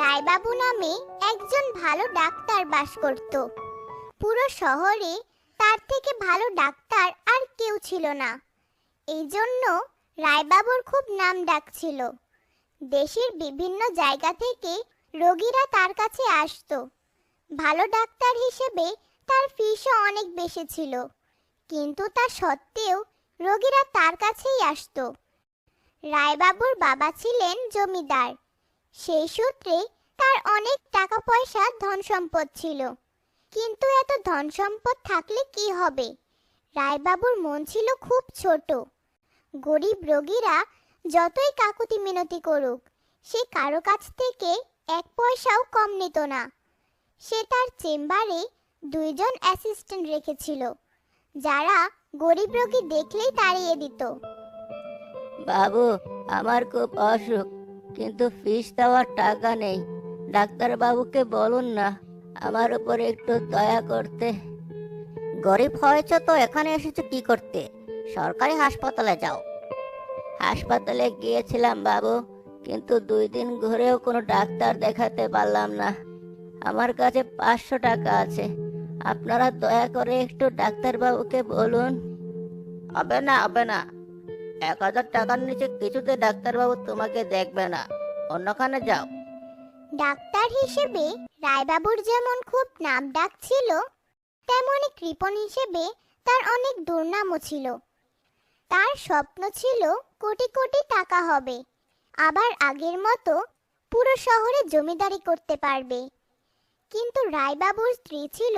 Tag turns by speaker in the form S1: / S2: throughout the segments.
S1: রায়বাবু নামে একজন ভালো ডাক্তার বাস করত। পুরো শহরে তার থেকে ভালো ডাক্তার আর কেউ ছিল না। এই জন্য রায়বাবুর খুব নাম ডাক ছিল। দেশের বিভিন্ন জায়গা থেকে রোগীরা তার কাছে আসতো। ভালো ডাক্তার হিসেবে তার ফিসও অনেক বেশি ছিল, কিন্তু তা সত্ত্বেও রোগীরা তার কাছেই আসতো। রায়বাবুর বাবা ছিলেন জমিদার। সেই সূত্রে তার অনেক টাকা পয়সা ধন সম্পদ ছিল। কিন্তু এত ধন সম্পদ থাকলে কি হবে? রায়বাবুর মন ছিল খুব ছোট। গরিব রোগীরা যতই কাকুতি মিনতি করুক, সে কারো কাছ থেকে এক পয়সাও কম নিত না। সে তার চেম্বারে 2জন অ্যাসিস্ট্যান্ট রেখেছিল, যারা গরিব রোগী দেখলেই তাড়িয়ে দিত।
S2: বাবু, আমার খুব অসুখ, কিন্তু ফিস দেওয়ার টাকা নেই। ডাক্তার বাবুকে বলুন না আমার উপর একটু দয়া করতে। গরিব হয়েছ তো এখানে এসেছো কি করতে? সরকারি হাসপাতালে যাও। হাসপাতালে গিয়েছিলাম বাবু, কিন্তু 2 দিন ঘুরেও কোনো ডাক্তার দেখাতে পারলাম না। আমার কাছে 500 টাকা আছে, আপনারা দয়া করে একটু ডাক্তার বাবুকে বলুন। হবে না, হবে না, 1000 টাকার নিচে কিছুতে ডাক্তারবাবু তোমাকে দেখবে না। অন্যখানে যাও।
S1: ডাক্তার হিসেবে রায়বাবুর যেমন খুব নাম ডাক ছিল, তেমনি কৃপণ হিসেবে তার অনেক দুর্নামও ছিল। তার স্বপ্ন ছিল কোটি কোটি টাকা হবে, আবার আগের মতো পুরো শহরে জমিদারি করতে পারবে। কিন্তু রায়বাবুর স্ত্রী ছিল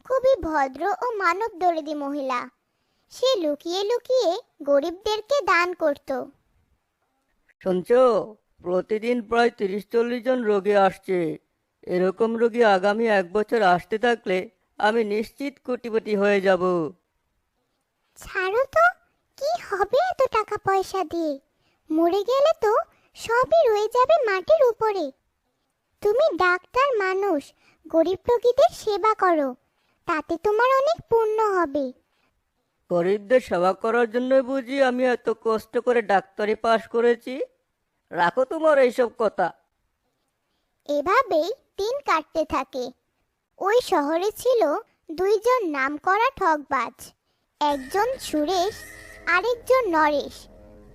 S1: খুবই ভদ্র ও মানবদর্দী মহিলা। সে লুকিয়ে লুকিয়ে গরিবদেরকে দান করত।
S3: শুনছো, প্রতিদিন প্রায় 30-40 জন রোগী আসছে। এরকম রোগী আগামী 1 বছর আসতে থাকলে আমি নিশ্চিত কোটিপতি হয়ে যাব।
S1: ছাড়ো তো, কি হবে এত টাকা পয়সা দিয়ে? মরে গেলে তো সবই রয়ে যাবে মাটির উপরে। তুমি ডাক্তার মানুষ, গরিব রোগীদের সেবা করো, তাতে তোমার অনেক পুণ্য হবে।
S3: গরিবদের সেবা করার জন্য বুঝি আমি এত কষ্ট করে ডাক্তারি পাশ করেছি? রাখো তোমার এইসব কথা।
S1: এভাবেই দিন কাটতে থাকে। ওই শহরে ছিল 2জন নামকরা ঠকবাজ, একজন সুরেশ, আরেকজন নরেশ।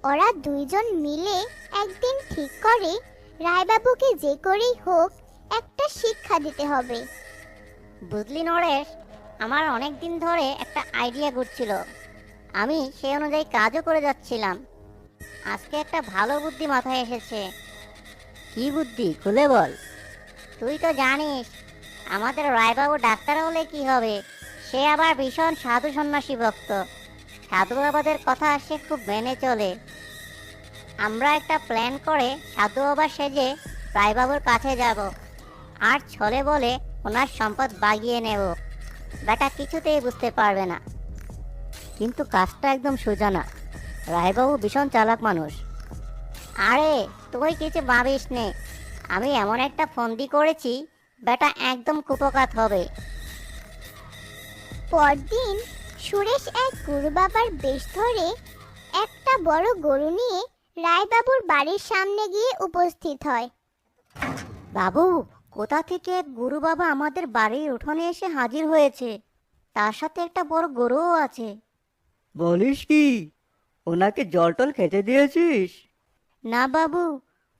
S1: ওরা 2জন মিলে একদিন ঠিক করে রায়বাবুকে যে করেই হোক একটা শিক্ষা দিতে হবে।
S2: বুঝলি নরেশ, আমার অনেক দিন ধরে একটা আইডিয়া ঘুরছিল। আমি সেই অনুযায়ী কাজও করে যাচ্ছিলাম। আজকে একটা ভালো বুদ্ধি মাথায় এসেছে। কি বুদ্ধি, খুলে বল। তুই তো জানিস আমাদের রায়বাবু ডাক্তার হলে কি হবে, সে আবার ভীষণ সাধু সন্ন্যাসী ভক্ত। সাধু বাবাদের কথা সে খুব মেনে চলে। আমরা একটা প্ল্যান করে সাধু বাবা সেজে রায়বাবুর কাছে যাব, আর ছলে বলে ওনার সম্পদ বাগিয়ে নেব। বেটা কিছুতেই বুঝতে পারবে না। কিন্তু কাজটা একদম সোজা না, রায়বাবু ভীষণ চালাক মানুষ। আরে তুই কিছু ভাবিস নে, আমি এমন একটা ফন্দি করেছি, বেটা একদম কুপকাত হবে।
S1: পরদিন সুরেশ এক গরু বাবার বেশ ধরে একটা বড় গরু নিয়ে রায়বাবুর বাড়ির সামনে গিয়ে উপস্থিত হয়।
S2: বাবু, কোথা থেকে এক গুরু বাবা আমাদের বাড়ির উঠোনে এসে হাজির হয়েছে, তার সাথে একটা বড় গরুও আছে।
S3: বলিস কি, ওনাকে জল টল খেতে দিয়েছিস?
S2: না বাবু,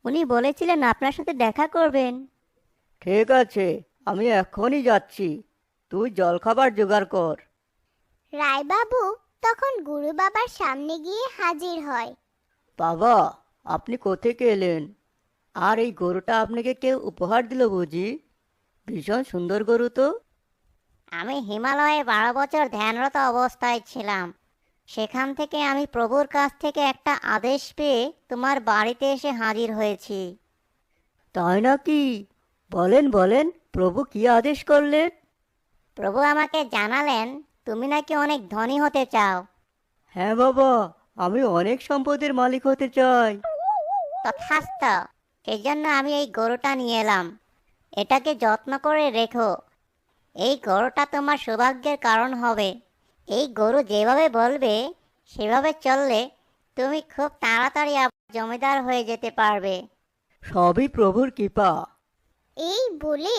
S2: উনি বলেছিলেন আপনার সাথে দেখা করবেন।
S3: ঠিক আছে, আমি এখনই যাচ্ছি, তুই জলখাবার জোগাড় কর।
S1: রায়বাবু তখন গুরু বাবার সামনে গিয়ে হাজির হয়।
S3: বাবা, আপনি কোত্থেকে এলেন? আর এই গরুটা আপনাকে কেউ উপহার দিল বুঝি? ভীষণ সুন্দর গরু তো।
S2: আমি হিমালয়ে 12 বছর ধ্যানরত অবস্থায় ছিলাম। সেখান থেকে আমি প্রভুর কাছ থেকে একটা আদেশ পেয়ে তোমার বাড়িতে এসে হাজির হয়েছি।
S3: তাই নাকি? বলেন বলেন, প্রভু কি আদেশ করলেন?
S2: প্রভু আমাকে জানালেন তুমি নাকি অনেক ধনী হতে চাও।
S3: হ্যাঁ বাবা, আমি অনেক সম্পদের মালিক হতে চাই।
S2: তথাস্ত, সেই জন্য আমি এই গরুটা নিয়ে এলাম। এটাকে যত্ন করে রেখো। এই গরুটা তোমার সৌভাগ্যের কারণ হবে। এই গরু যেভাবে বলবে সেভাবে চললে তুমি খুব তাড়াতাড়ি জমিদার হয়ে যেতে পারবে।
S3: সবই প্রভুর কৃপা।
S1: এই বলে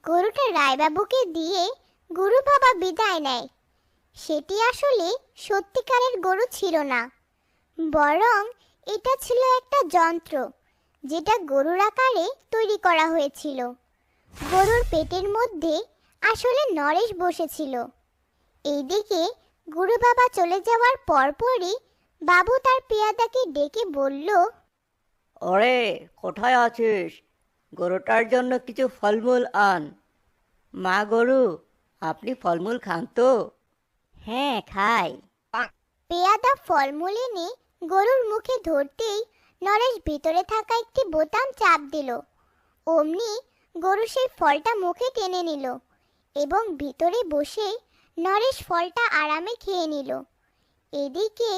S1: গরুটা রায়বাবুকে দিয়ে গুরু বাবা বিদায় নেয়। সেটি আসলে সত্যিকারের গরু ছিল না, বরং এটা ছিল একটা যন্ত্র যেটা গরুর আকারে তৈরি করা হয়েছিল। গরুর পেটের মধ্যে আসলে নরেশ বসেছিল। এইদিকে গুরু বাবা চলে যাওয়ার পরপরই বাবু তার পেয়াদাকে ডেকে বলল,
S3: ওরে, কোথায় আছিস? গরুটার জন্য কিছু ফলমূল আন। মা গরু, আপনি ফলমূল খান তো?
S2: হ্যাঁ, খাই।
S1: পেয়াদা ফলমূল এনে গরুর মুখে ধরতেই নরেশ ভিতরে থাকা একটি বোতাম চাপ দিল। অমনি গরু সেই ফলটা মুখে টেনে নিল এবং ভিতরে বসে নরেশ ফলটা আরামে খেয়ে নিল। এদিকে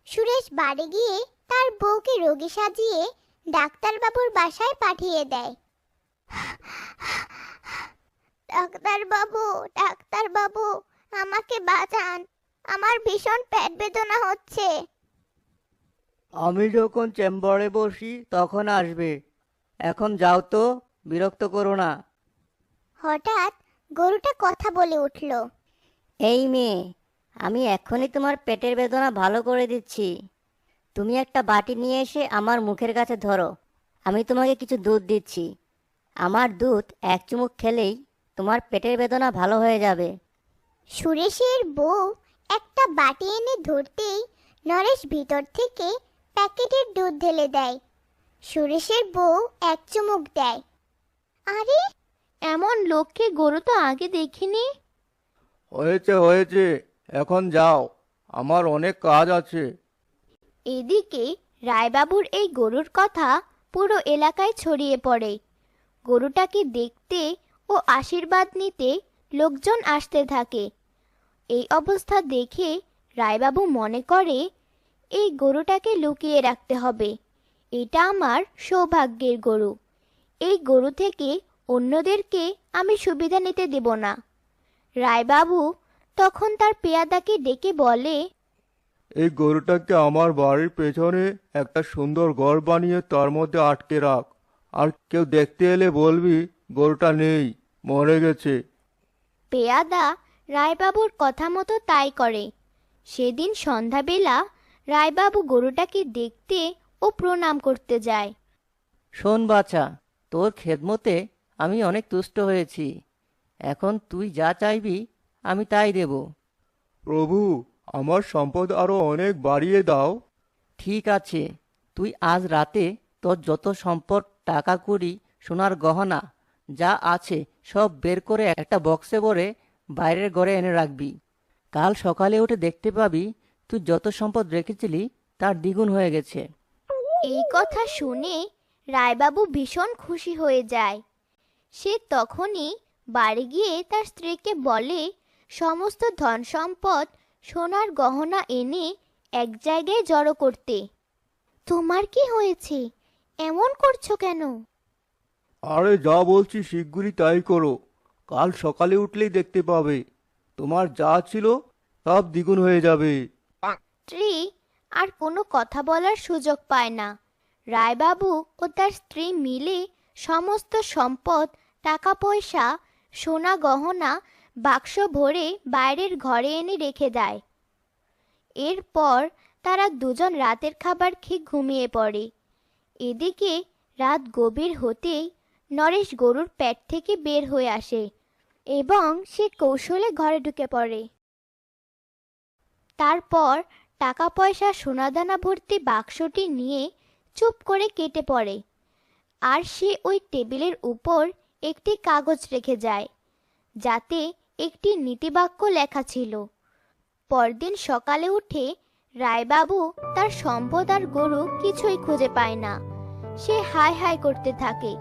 S1: সুরেশ বাড়ি গিয়ে তার বউকে রোগী সাজিয়ে ডাক্তারবাবুর বাসায় পাঠিয়ে দেয়। ডাক্তারবাবু, ডাক্তারবাবু, আমাকে বাঁচান, আমার ভীষণ পেট বেদনা হচ্ছে।
S3: আমি যখন চেম্বারে বসি তখন আসবে। এখন যাও তো, বিরক্ত করো না।
S1: হঠাৎ গরুটা কথা বলে উঠল।
S2: এই মেয়ে, আমি এক্ষুনি তোমার পেটের বেদনা ভালো করে দিচ্ছি। তুমি একটা বাটি নিয়ে এসে আমার মুখের কাছে ধরো। আমি তোমাকে কিছু দুধ দিচ্ছি। আমার দুধ এক চুমুক খেলেই তোমার পেটের বেদনা ভালো হয়ে যাবে।
S1: সুরেশের বউ একটা বাটি এনে ধরতেই নরেশ ভিতর থেকে প্যাকেটের দুধ ঢেলে দেয়। সুরেশের বউ এক চুমুক দেয়। আরে,
S4: এমন লোককে গরু তো আগে দেখিনি।
S5: হয়েছে হয়েছে, এখন যাও, আমার অনেক কাজ আছে।
S4: এদিকে রায়বাবুর এই গরুর কথা পুরো এলাকায় ছড়িয়ে পড়ে। গরুটাকে দেখতে ও আশীর্বাদ নিতে লোকজন আসতে থাকে। এই অবস্থা দেখে রায়বাবু মনে করে, এই গরুটাকে লুকিয়ে রাখতে হবে। এটা আমার সৌভাগ্যের গরু। এই গরু থেকে অন্যদেরকে আমি সুবিধা নিতে দেব না। রায়বাবু তখন তার পেয়াদাকে ডেকে বলে,
S5: এই গরুটাকে আমার বাড়ির পেছনে একটা সুন্দর ঘর বানিয়ে তার মধ্যে আটকে রাখ। আর কেউ দেখতে এলে বলবি গরুটা নেই, মরে গেছে।
S4: পেয়াদা রায়বাবুর কথা মতো তাই করে। সেদিন সন্ধ্যাবেলা রায়বাবু গরুটাকে দেখতে ও প্রণাম করতে যায়।
S3: শোন বাছা, তোর খেদমতে আমি অনেক তুষ্ট হয়েছি। এখন তুই যা চাইবি আমি তাই দেব।
S5: প্রভু, আমার সম্পদ আরো অনেক বাড়িয়ে দাও।
S3: ঠিক আছে, তুই আজ রাতে তোর যত সম্পদ, টাকা কড়ি, সোনার গহনা যা আছে সব বের করে একটা বক্সে ভরে বাইরের ঘরে এনে রাখবি। কাল সকালে উঠে দেখতে পাবি তুই যত সম্পদ রেখেছিলি তার দ্বিগুণ হয়ে গেছে।
S4: এই কথা শুনে রায়বাবু ভীষণ খুশি হয়ে যায়। সে তখনই বাড়ি গিয়ে তার স্ত্রীকে বলে সমস্ত ধন সম্পদ, সোনার গহনা এনে এক জায়গায় জড়ো করতে। তোমার কি হয়েছে? এমন করছো কেন?
S5: আরে যা বলছি শিগগিরই তাই করো। কাল সকালে উঠলেই দেখতে পাবে তোমার যা ছিল সব দ্বিগুণ হয়ে যাবে।
S4: স্ত্রী আর কোনো কথা বলার সুযোগ পায় না। রায়বাবু ও তার স্ত্রী মিলে সমস্ত সম্পদ, টাকা পয়সা, সোনা গহনা বাক্স ভরে বাইরের ঘরে এনে রেখে দেয়। এরপর তারা দুজন রাতের খাবার খেয়ে ঘুমিয়ে পড়ে। এদিকে রাত গভীর হতেই নরেশ গরুর পেট থেকে বের হয়ে আসে এবং সে কৌশলে ঘরে ঢুকে পড়ে। তারপর টাকা পয়সা, সোনাদানা ভর্তি বাক্সটি নিয়ে চুপ করে কেটে পড়ে। আর সে ওই টেবিলের উপর একটি কাগজ রেখে যায়, যাতে একটি নীতিবাক্য লেখা ছিল। পরদিন সকালে উঠে রায়বাবু তার সম্পদ আর গরু কিছুই খুঁজে পায় না। সে হায় হায় করতে থাকে।